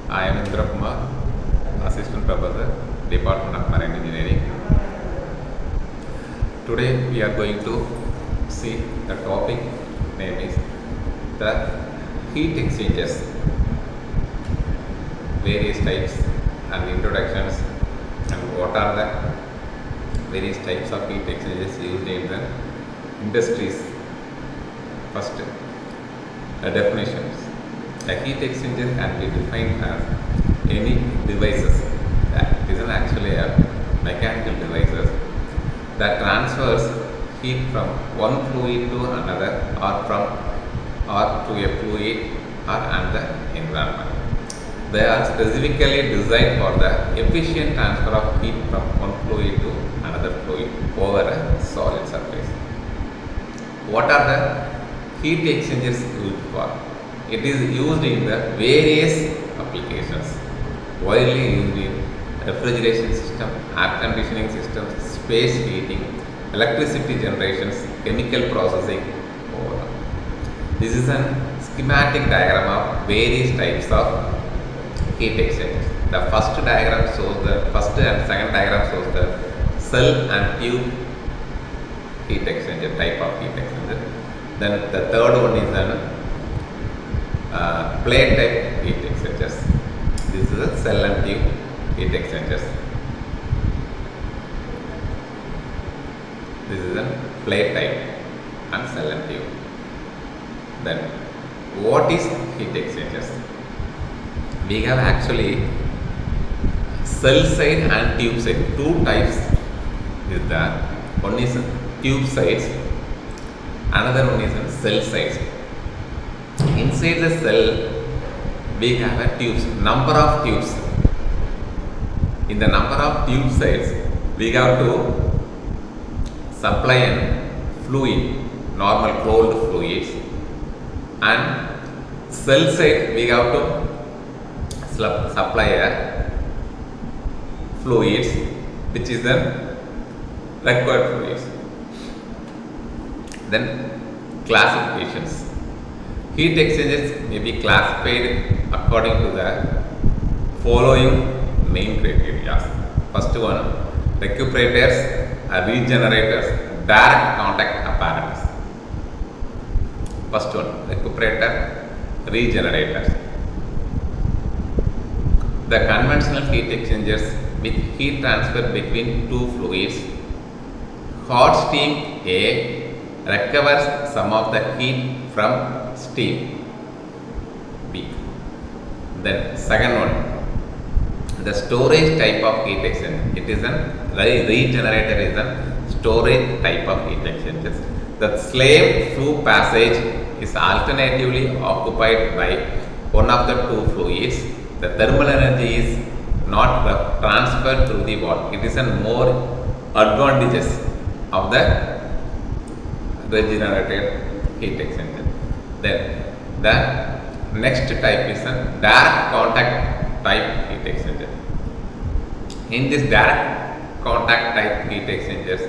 I am Indrakumar, Assistant Professor, Department of Marine Engineering. Today we are going to see the topic name is the heat exchangers, various types and introductions, and what are the various types of heat exchangers used in the industries. First, definitions. A heat exchanger can be defined as any devices that isn't actually a mechanical devices that transfers heat from one fluid to another or to a fluid or another environment. They are specifically designed for the efficient transfer of heat from one fluid to another fluid over a solid surface. What are the heat exchangers used for? It is used in the various applications, widely used in refrigeration system, air conditioning systems, space heating, electricity generations, chemical processing, overall. This is a schematic diagram of various types of heat exchangers. The first and second diagram shows the cell and tube heat exchanger, type of heat exchanger. Then the third one is an plate type heat exchangers. This is a cell and tube heat exchangers. This is a plate type and cell and tube. Then what is heat exchangers? We have actually cell side and tube side. Two types is there. One is tube sides, another one is cell sides. Inside the cell we have a tubes, number of tubes. In the number of tube sides we have to supply a fluid, normal cold fluids, and cell side we have to supply a fluids which is the required fluids. Then classifications. Heat exchangers may be classified according to the following main criteria. First one, recuperators, regenerators, direct contact apparatus. First one, recuperator, regenerators. The conventional heat exchangers with heat transfer between two fluids. Hot steam A recovers some of the heat from steam B. Then second one, the storage type of heat exchanger. It is a regenerator is a storage type of heat exchangers. The slave through passage is alternatively occupied by one of the two fluids. The thermal energy is not transferred through the wall. It is a more advantages of the regenerated heat exchanger. Then the next type is a direct contact type heat exchanger. In this direct contact type heat exchangers,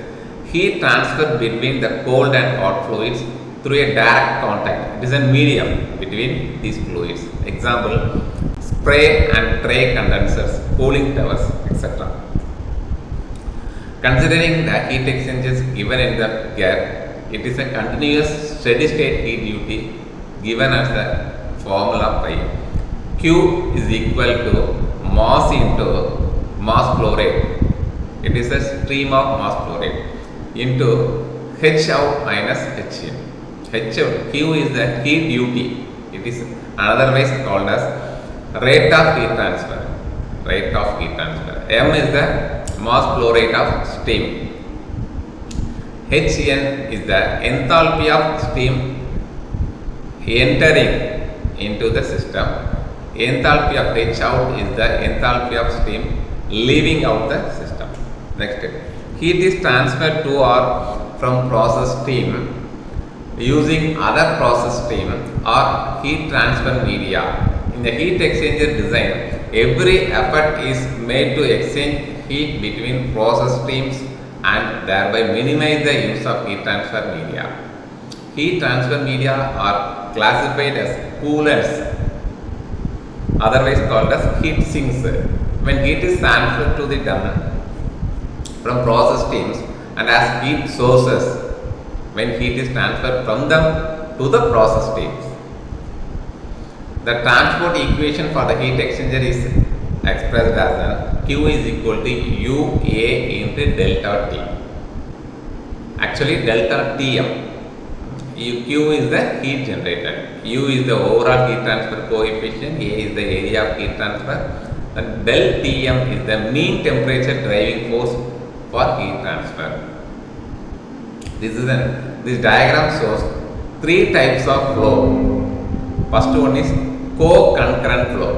heat transfer between the cold and hot fluids through a direct contact. It is a medium between these fluids. Example, spray and tray condensers, cooling towers, etc. Considering the heat exchangers given in the gap, it is a continuous steady state heat duty given as the formula by Q is equal to mass into mass flow rate. It is a stream of mass flow rate into H out minus H in. H out, Q is the heat duty. It is otherwise called as rate of heat transfer. Rate of heat transfer. M is the mass flow rate of steam. Hn is the enthalpy of steam entering into the system. Enthalpy of H out is the enthalpy of steam leaving out the system. Next, heat is transferred to or from process steam using other process steam or heat transfer media. In the heat exchanger design, every effort is made to exchange heat between process streams and thereby minimize the use of heat transfer media. Heat transfer media are classified as coolants otherwise called as heat sinks. When heat is transferred to the dump from process streams and as heat sources, when heat is transferred from them to the process streams. The transport equation for the heat exchanger is expressed as an Q is equal to UA into delta T. Actually delta Tm. Q is the heat generated, U is the overall heat transfer coefficient, A is the area of heat transfer, and del Tm is the mean temperature driving force for heat transfer. This diagram shows three types of flow. First one is co-concurrent flow.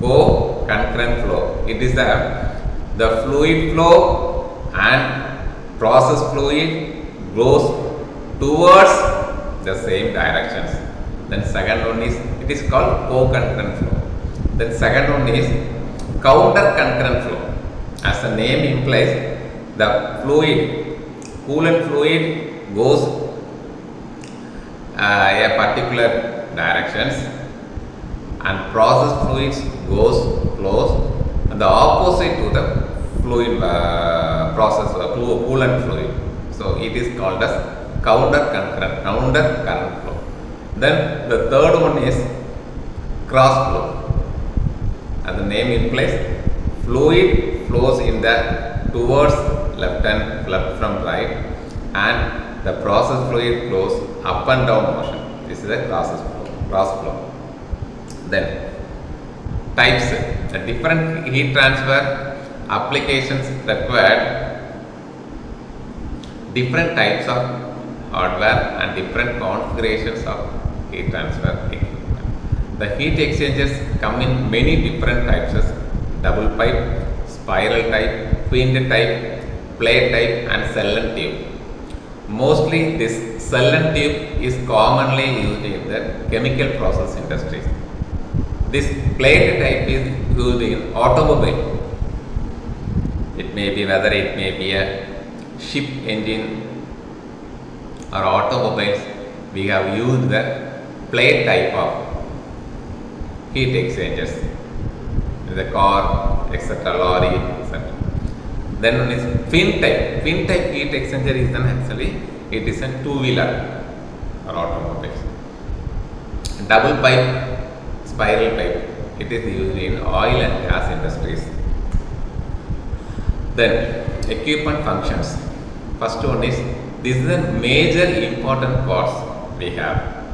Co-concurrent flow. It is the fluid flow and process fluid goes towards the same directions. Then second one is, it is called co-concurrent flow. Then second one is counter-concurrent flow. As the name implies, the fluid, coolant fluid goes a particular directions and process fluids flows and the opposite to the fluid coolant fluid. So it is called as counter current flow. Then the third one is cross flow. As the name implies, fluid flows in the towards left from right, and the process fluid flows up and down motion. This is a cross flow. Then types, the different heat transfer applications required different types of hardware and different configurations of heat transfer equipment. The heat exchangers come in many different types as double pipe, spiral type, finned type, plate type and cell and tube. Mostly this cell and tube is commonly used in the chemical process industries. This plate type is used in automobile. It may be whether it may be a ship engine or automobiles, we have used the plate type of heat exchangers in the car, etc., lorry, etc. Then one is fin type. Fin type heat exchanger is actually it is a two-wheeler or automobiles. Double pipe, spiral type, it is used in oil and gas industries. Then equipment functions. First one is, this is a major important parts we have.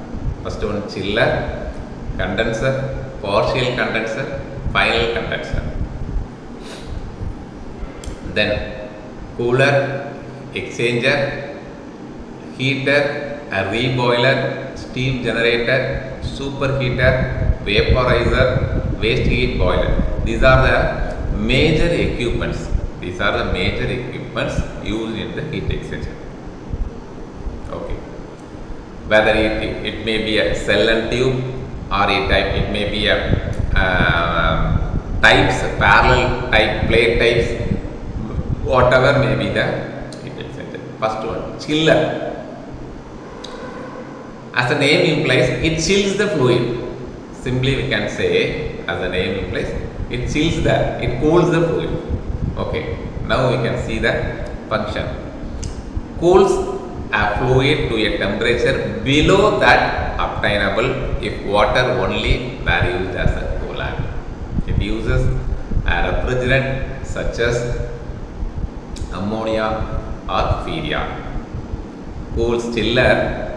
First one, chiller, condenser, partial condenser, final condenser. Then cooler, exchanger, heater, a reboiler, steam generator, superheater, vaporizer, waste heat boiler. These are the major equipments. These are the major equipments used in the heat exchanger. Okay. Whether it may be a cell and tube or it may be a types, parallel type, plate types, whatever may be the heat exchanger. First one, chiller. As the name implies, it chills the fluid. Simply we can say, as the name implies, it chills it cools the fluid. Okay, now we can see the function. Cools a fluid to a temperature below that obtainable if water only were used as a coolant. It uses a refrigerant such as ammonia or urea. Chiller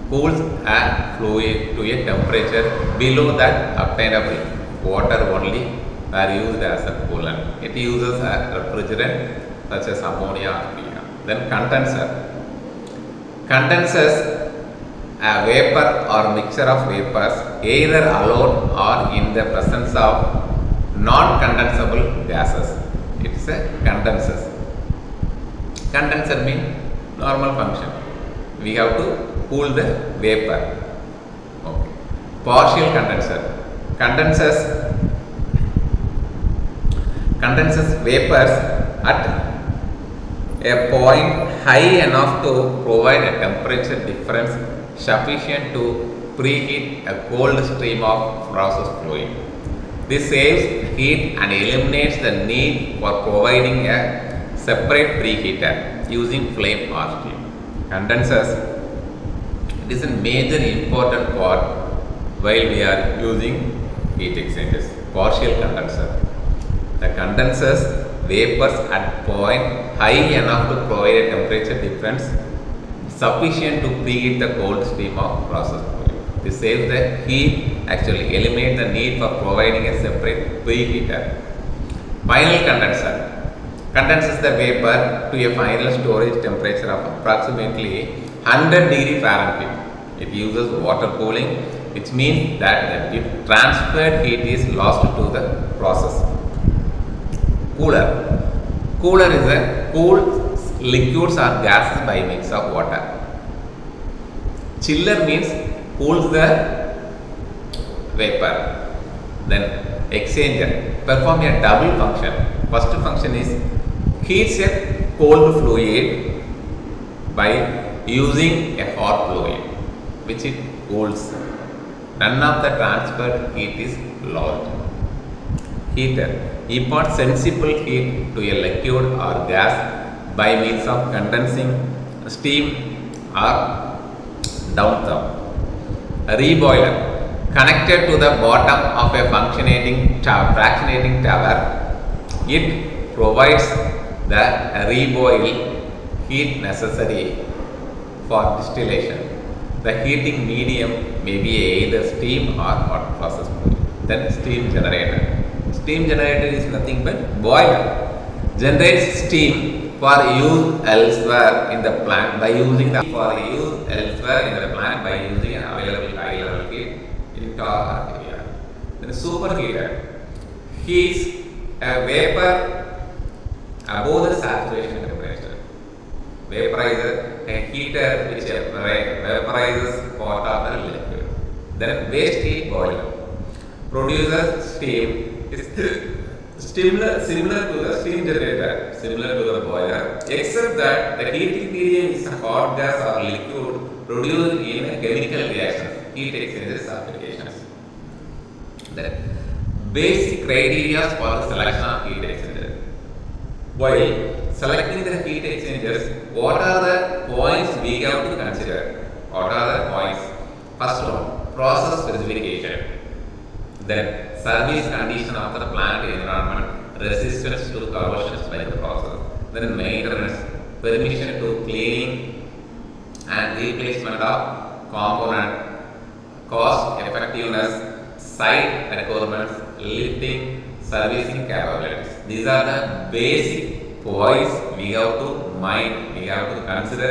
cools a fluid to a temperature below that obtainable water only were used as a coolant. It uses a refrigerant such as ammonia or urea. Then condenser. Condensers a vapor or mixture of vapors either alone or in the presence of non-condensable gases. It is a condenser. Condenser means normal function. We have to cool the vapor. Okay. Partial condenser. Condenses vapors at a point high enough to provide a temperature difference sufficient to preheat a cold stream of process fluid. This saves heat and eliminates the need for providing a separate preheater using flame or steam. Condensers, it is a major important part while we are using heat exchangers. Partial condenser. The condensers vapors at point high enough to provide a temperature difference sufficient to preheat the cold stream of process fluid. This saves the heat, actually eliminate the need for providing a separate preheater. Final condenser condenses the vapor to a final storage temperature of approximately 100 degree Fahrenheit. It uses water cooling, which means that the transferred heat is lost to the process. Cooler. Cooler is a cool liquids or gases by mix of water. Chiller means cools the vapor. Then exchanger perform a double function. First function is heats a cold fluid by using a hot fluid, which it cools. None of the transferred heat is lost. Heater imparts sensible heat to a liquid or gas by means of condensing steam or downtherm. A reboiler connected to the bottom of a fractionating tower. It provides the reboil heat necessary for distillation. The heating medium may be either steam or hot process fluid. Then steam generator. Steam generator is nothing but boiler. Generates steam for use elsewhere in the plant by using an available high level heat in top area. Then superheater heats a vapor above the saturation temperature. Vaporizer, a heater which vaporizes part of the liquid. Then waste heat boiler produces steam. Is similar to the steam generator, similar to the boiler, except that the heating medium is a hot gas or liquid produced in a chemical reaction. Heat exchangers applications. Then basic criteria for the selection of heat exchangers. While selecting the heat exchangers, what are the points we have to consider? What are the points? First one, process specification. Then service condition of the plant environment, resistance to corrosions by the process. Then maintenance, permission to cleaning and replacement of component, cost effectiveness, site requirements, lifting, servicing capabilities. These are the basic points we have to mind, we have to consider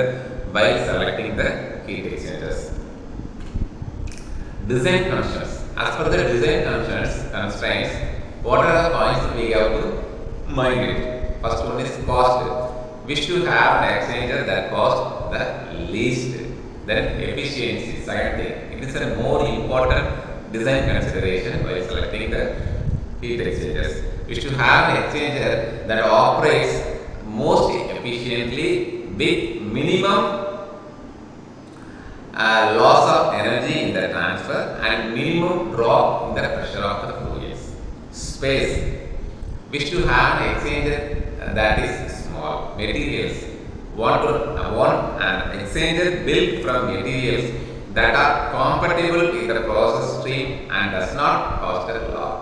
while selecting the heat exchangers. Design constraints. As per the design constraints, what are the points we have to mind it? First one is cost. Wish to have an exchanger that costs the least. Then efficiency, second thing. It is a more important design consideration while selecting the heat exchangers. Wish to have an exchanger that operates most efficiently with minimum loss of energy in the transfer and minimum drop in the pressure of the fluids. Space. Wish to have an exchanger that is small. Materials. Want an exchanger built from materials that are compatible with the process stream and does not cost a lot.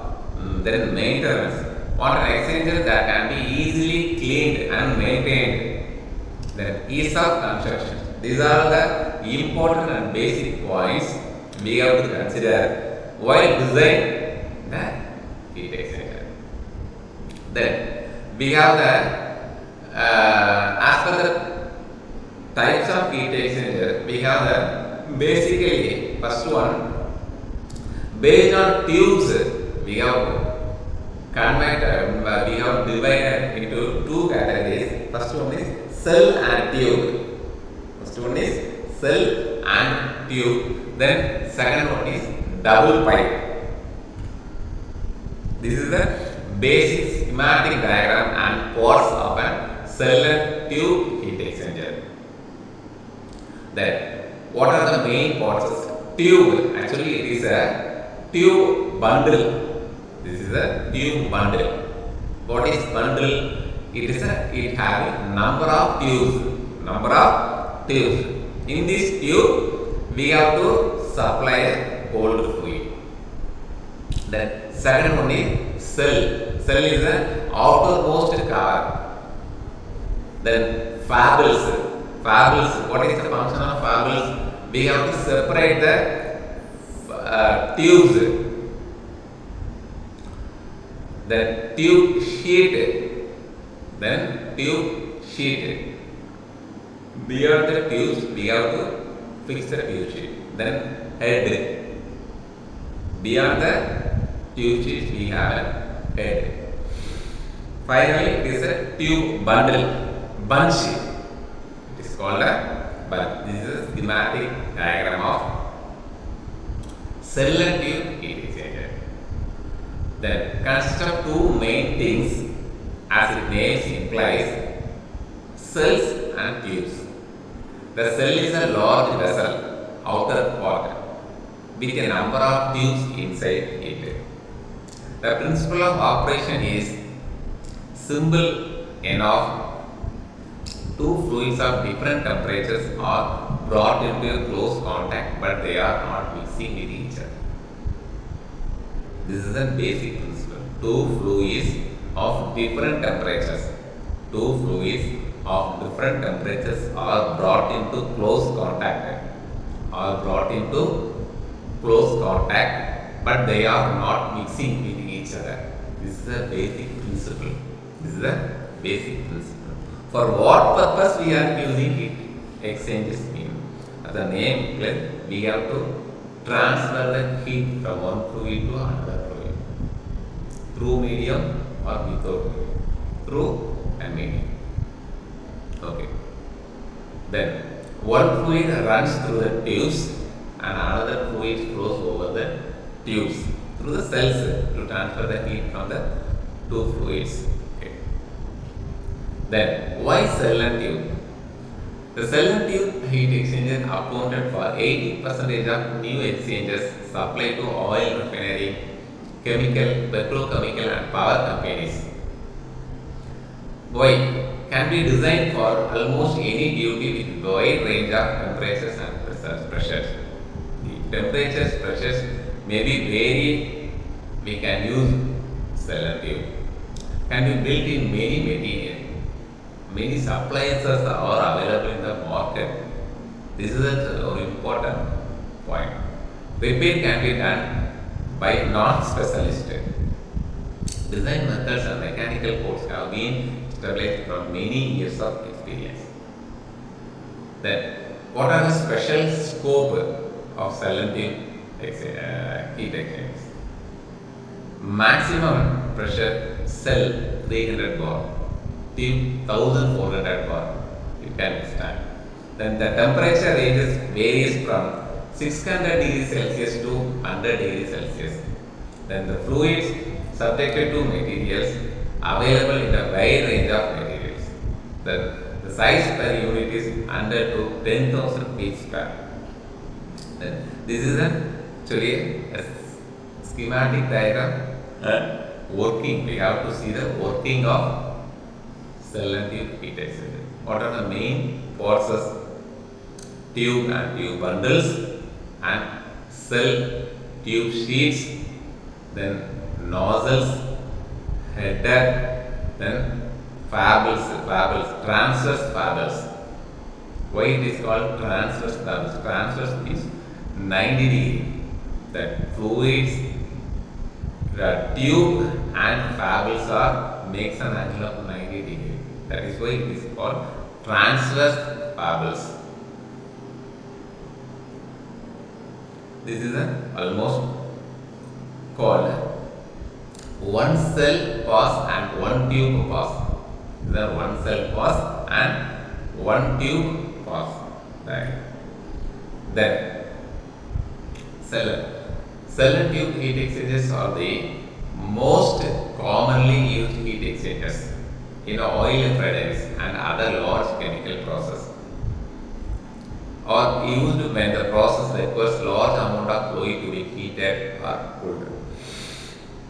Then maintenance. Want an exchanger that can be easily cleaned and maintained. Then ease of construction. These are the important and basic points we have to consider while designing the heat exchanger. Then we have the as per the types of heat exchanger, we have the basically first one based on tubes. We have divided into two categories. First one is cell and tube. First one is cell and tube. Then second one is double pipe. This is the basic schematic diagram and parts of a cell and tube heat exchanger. Then what are the main parts? Tube. Actually, it is a tube bundle. This is a tube bundle. What is bundle? It has a number of tubes. Number of tubes. In this tube, we have to supply a cold fluid. Then second one is cell. Cell is the outermost cover. Then fables. Fables. What is the function of fables? We have to separate the tubes. Then tube sheet. Then tube sheet. Beyond the tubes, we have to fix the tube sheet. Then head. Beyond the tube sheet, we have a head. Finally, it is a tube bundle. Bunch. It is called a bunch. This is a schematic diagram of cell and tube heat exchanger. Then consists of two main things, as its name implies, cells and tubes. The cell is a large vessel, outer part, with a number of tubes inside it. The principle of operation is simple enough. Two fluids of different temperatures are brought into close contact, but they are not mixing with each other. This is the basic principle. Two fluids of different temperatures. Two fluids of different temperatures are brought into close contact. But they are not mixing with each other. This is the basic principle. For what purpose we are using heat exchangers mean? As the name implies, we have to transfer the heat from one fluid to another fluid through medium or without medium, through and medium. Okay. Then one fluid runs through the tubes and another fluid flows over the tubes through the cells to transfer the heat from the two fluids. Okay. Then why cell and tube? The cell and tube heat exchanger accounted for 80% of new exchangers supplied to oil refinery, chemical, petrochemical and power companies. Why? Can be designed for almost any duty with wide range of temperatures and pressures. The temperatures, pressures may be varied. We can use cell and tube. Can be built in many materials. Many appliances are available in the market. This is an important point. Repair can be done by non-specialist. Design methods and mechanical codes have been established from many years of experience. Then, what are the special scope of cell and tube heat exchangers? Maximum pressure cell 300 bar, tube 1400 bar. You can stand. Then the temperature ranges varies from 600 degrees Celsius to 100 degrees Celsius. Then the fluids subjected to materials available in a wide range of materials. The size per unit is 100 to 10,000 feet square. Then this is actually a schematic diagram. Working, we have to see the working of cell and tube heat exchanger. What are the main forces? Tube and tube bundles and cell tube sheets, then nozzles, header, then transverse fables. Why it is called transverse fables? Transverse means 90 degree. That fluids, the tube and fables makes an angle of 90 degree. That is why it is called transverse fables. This is almost called one cell pass and one tube pass. These are one cell pass and one tube pass. Right. Then cell and tube heat exchangers are the most commonly used heat exchangers in oil refineries and other large chemical processes, or used when the process requires large amount of fluid to be heated or cooled.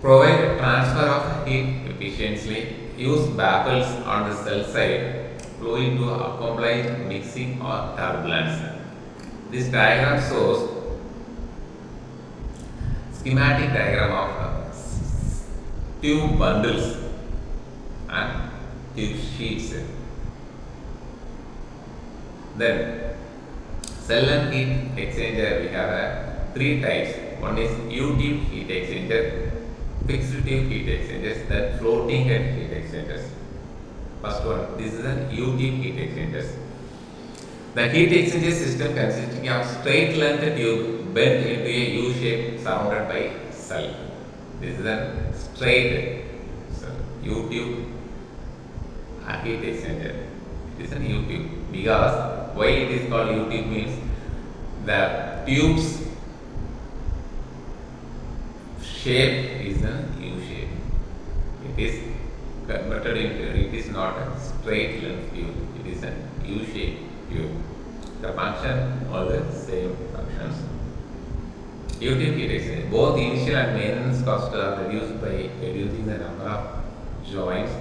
Provide transfer of heat efficiently. Use baffles on the cell side, flowing to accomplish mixing or turbulence. This diagram shows schematic diagram of tube bundles and tube sheets. Then cell and heat exchanger, we have three types. One is U-tube heat exchanger, fixed tube heat exchangers, then floating head heat exchangers. First one, this is an U-tube heat exchangers. The heat exchanger system consisting of straight length tube bent into a U shape surrounded by cell. This is a straight U-tube heat exchanger. It is an U-tube because why it is called U-tube means the tube's shape is an U shape. It is converted into, it is not a straight length tube, it is a U shape tube. The function, all the same functions. U-tube heat exchanger. Both initial and maintenance costs are reduced by reducing the number of joints.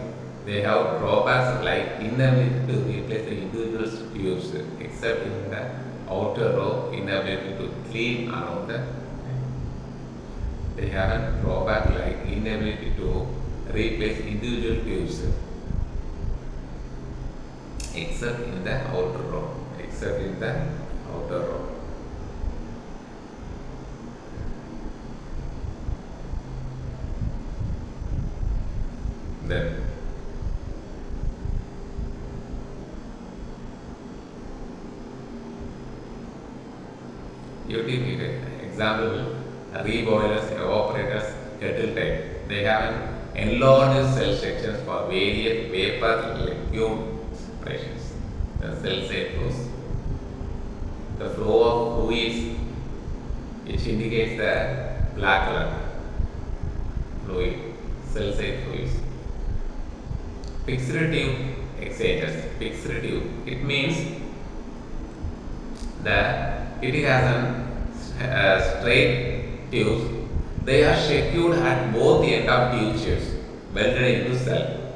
They have drawbacks like inability to replace the individual tubes, except in the outer row, inability to clean around the. They have a drawback like inability to replace individual tubes, except in the outer row. Except in the outer row. Then U-tube heater. Example, reboilers, evaporators, kettle type. They have an enlarged cell sections for various vapor liquid separations. The cell side flows. The flow of fluids, which indicates the black color fluid, cell side fluids. Fixed tube exchangers. Fixed tube. It means that it has a straight tubes. They are secured at both end of tube shapes, welded into cell.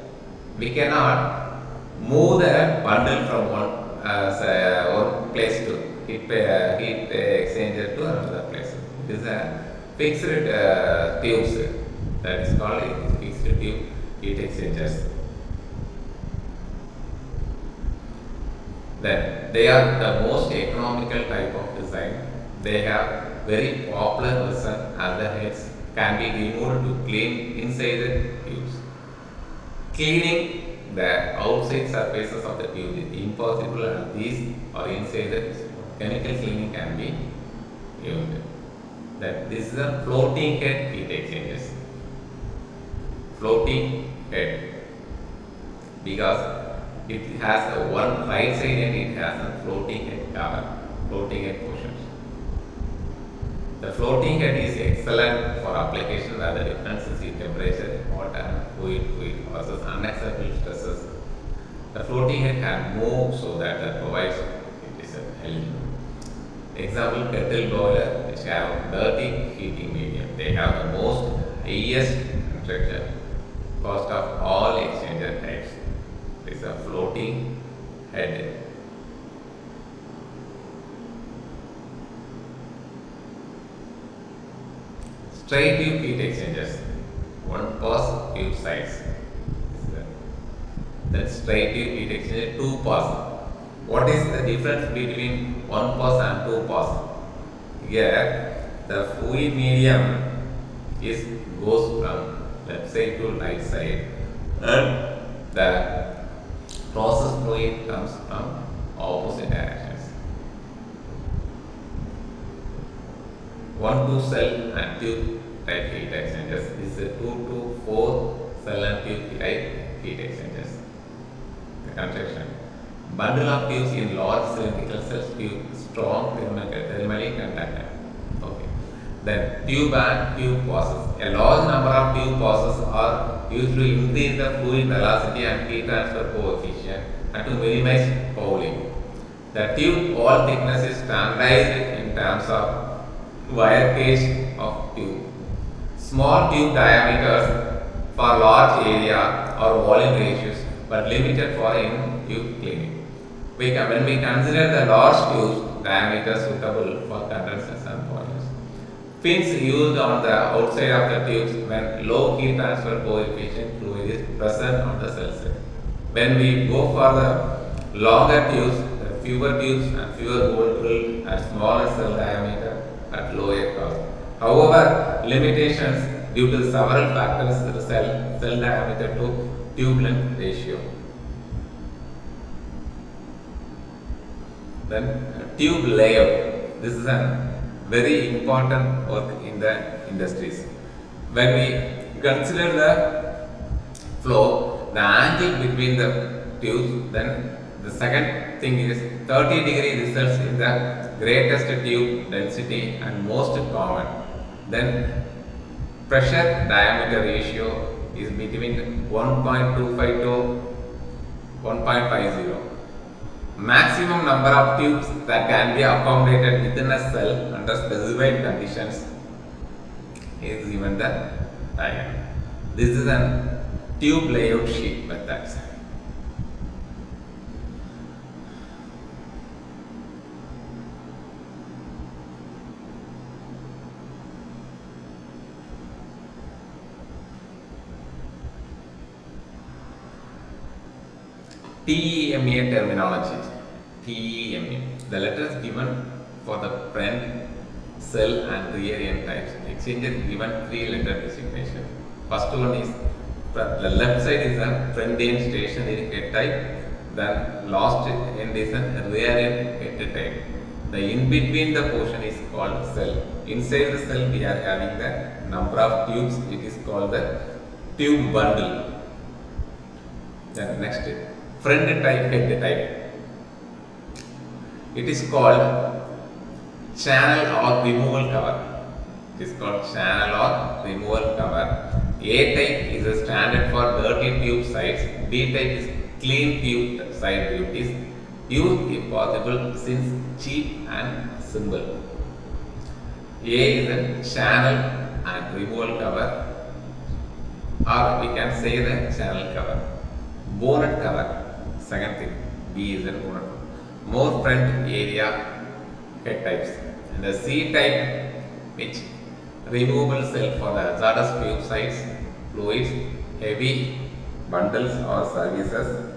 We cannot move the bundle from one place to heat exchanger to another place. It is a fixed tubes. That is called fixed tube heat exchangers. Then they are the most economical type of design. They have very popular version as the heads can be removed to clean inside the tubes. Cleaning the outside surfaces of the tube is impossible as these are inside the tube. Chemical cleaning can be used. Then this is a floating head heat exchangers. Floating head, because it has a one right side and it has a floating head cover, floating head portions. The floating head is excellent for applications where the differences in temperature, water, fluid causes unacceptable stresses. The floating head can move so that provides it is a healthy. Example, kettle boiler which have dirty heating medium. They have the most highest temperature cost of all exchanger types. It is a floating head. Straight tube heat exchangers. One pass tube size. Then straight tube heat exchanger, two pass. What is the difference between one pass and two pass? Here the fluid medium is goes from left side to right side, and the process fluid comes from opposite directions. One to cell and tube type heat exchangers. This is a 2 to 4 cell and tube type heat exchangers. The construction. Bundle of tubes in large cylindrical cells, tube strong thermally conductor. Okay. Then tube and tube passes. A large number of tube passes are used to increase the fluid velocity and heat transfer coefficient and to minimize fouling. The tube wall thickness is standardized in terms of wire gauge of tube. Small tube diameters for large area or volume ratios, but limited for in tube cleaning. When we consider the large tubes diameter suitable for condensers and boilers. Fins used on the outside of the tubes when low heat transfer coefficient fluid is present on the cell side. When we go for the longer tubes, the fewer tubes and fewer hole drilled at smaller cell diameter at lower cost. However, limitations due to several factors cell diameter to tube length ratio. Then tube layout. This is a very important work in the industries. When we consider the flow, the angle between the tubes, then the second thing is 30-degree results in the greatest tube density and most common. Then pressure diameter ratio is between 1.25 to 1.50. Maximum number of tubes that can be accommodated within a cell under specified conditions is given the diagram. This is a tube layout sheet method. TEMA terminology. TEMA. The letters given for the front, cell and rear end types. Exchanger given 3-letter designation. First one is the left side is a front end stationary head type. Then last end is a rear end head type. The in between the portion is called cell. Inside the cell we are having the number of tubes. It is called the tube bundle. Then next front type, head type. It is called channel or removal cover. It is called channel or removal cover. A type is a standard for dirty tube sides. B type is clean tube side duties. Used if possible since cheap and simple. A is a channel and removal cover, or we can say the channel cover. Bonnet cover. Second thing, B is a bonnet. More front area head types. And the C type, which removable cell for the hazardous tube sides, fluids, heavy bundles or services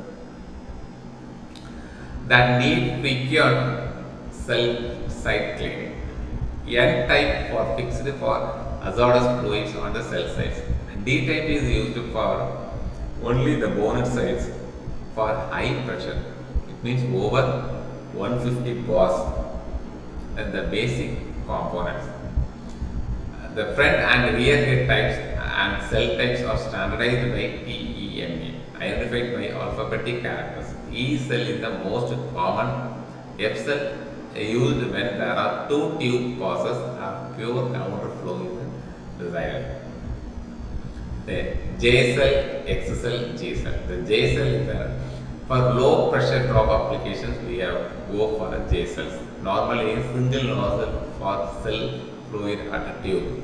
that need frequent cell side cleaning. N type for fixed for hazardous fluids on the cell sides. D type is used for only the bonnet sides for high pressure. It means over 150 bars and the basic components. The front and rear head types and cell types are standardized by TEMA, identified by alphabetic characters. E cell is the most common. F cell used when there are two tube passes and pure counterflow is desired. The J cell, X cell, G cell. The J cell is there. For low pressure drop applications, we have go for the J cells. Normally, single nozzle for cell fluid at a tube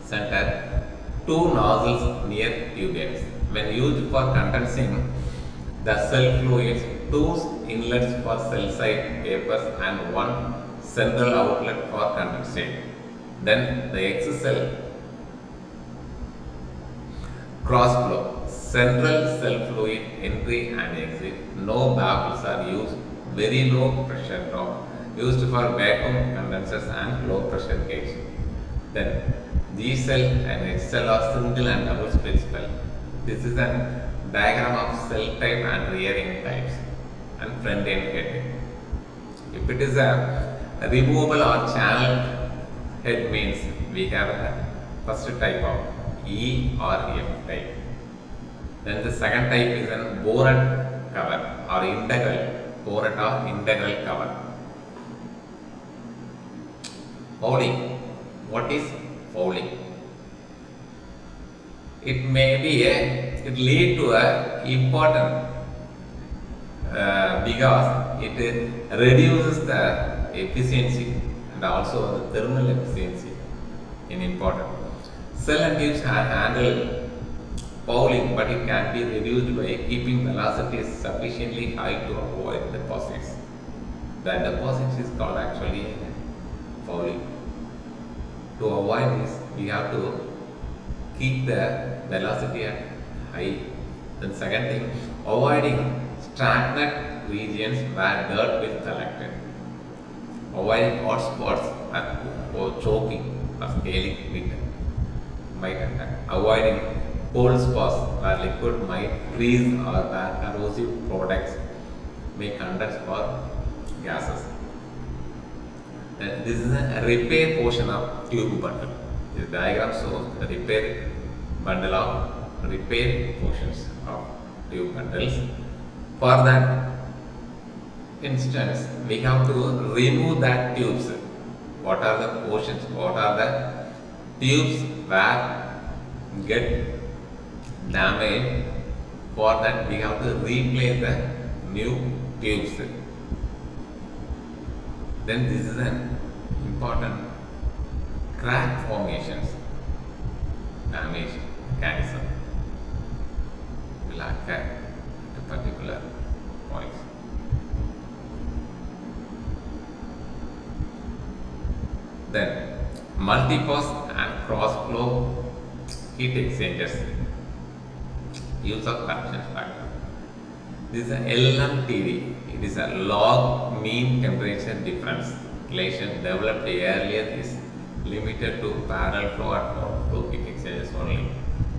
center, two nozzles near tube ends. When used for condensing the cell fluids, two inlets for cell side papers and one central outlet for condensate. Then the X cell cross flow, central cell fluid entry and exit. No baffles are used. Very low pressure drop used for vacuum condensers and low pressure gauge. Then G cell and H cell are single and double split cell. This is a diagram of cell type and rear end types and front end head. If it is a removable or channel head, means we have a first type of E or F type. Then the second type is an bonnet cover or integral, bonnet or integral cover. Fouling. What is fouling? It may be it lead to a important because it reduces the efficiency and also the thermal efficiency in important. Cell and tubes handle fouling, but it can be reduced by keeping velocities sufficiently high to avoid deposits. The deposits is called actually fouling. To avoid this, we have to keep the velocity at high. Then second thing, avoiding stagnant regions where dirt will collect. Avoiding hot spots or choking or scaling might attack. Avoiding cold spots where liquid might freeze or where corrosive products may conduct for gases. This is a repair portion of tube bundle. This diagram shows the repair bundle of repair portions of tube bundles. For that instance, we have to remove that tubes. What are the portions? What are the tubes where get damaged? For that, we have to replace the new tubes. Then this is an important crack formations damage mechanism will occur at a particular point. Then multi-pass and cross-flow heat exchangers, use of correction factor. This is a LMTD. It is a log mean temperature difference relation developed earlier, is limited to parallel flow and monoflow heat exchangers only.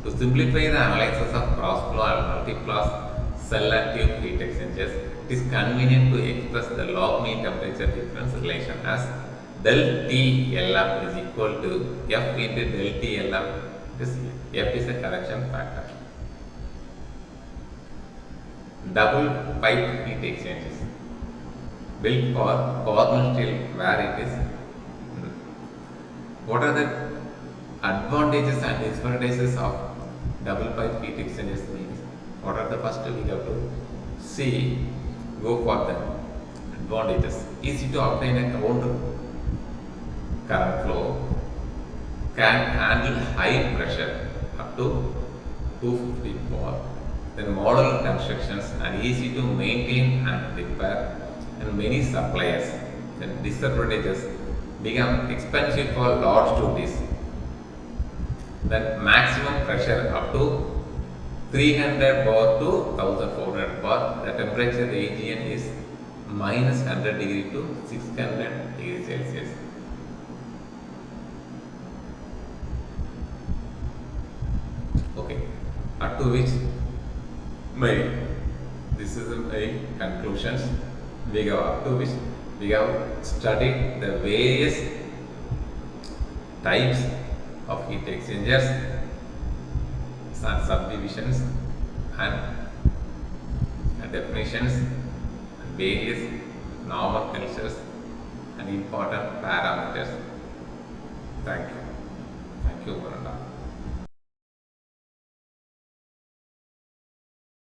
To simplify the analysis of cross flow and multi-pass cell and tube heat exchangers, it is convenient to express the log mean temperature difference relation as del TLM is equal to F into del TLM. F is a correction factor. Double pipe heat exchangers built for carbon steel where it is. What are the advantages and disadvantages of double pipe heat exchangers? What are the first we have to see? Go for the advantages. Easy to obtain a counter current flow, can handle high pressure up to 250 bar. Then model constructions are easy to maintain and repair, and many suppliers. Then disadvantages become expensive for large duties. Then maximum pressure up to 300 bar to 1400 bar. The temperature region is minus 100 degree to 600 degrees Celsius. Okay, up to which this is my conclusions. We have up to which we have studied the various types of heat exchangers, subdivisions and definitions, and various nomenclatures and important parameters. Thank you. Thank you, Varanda.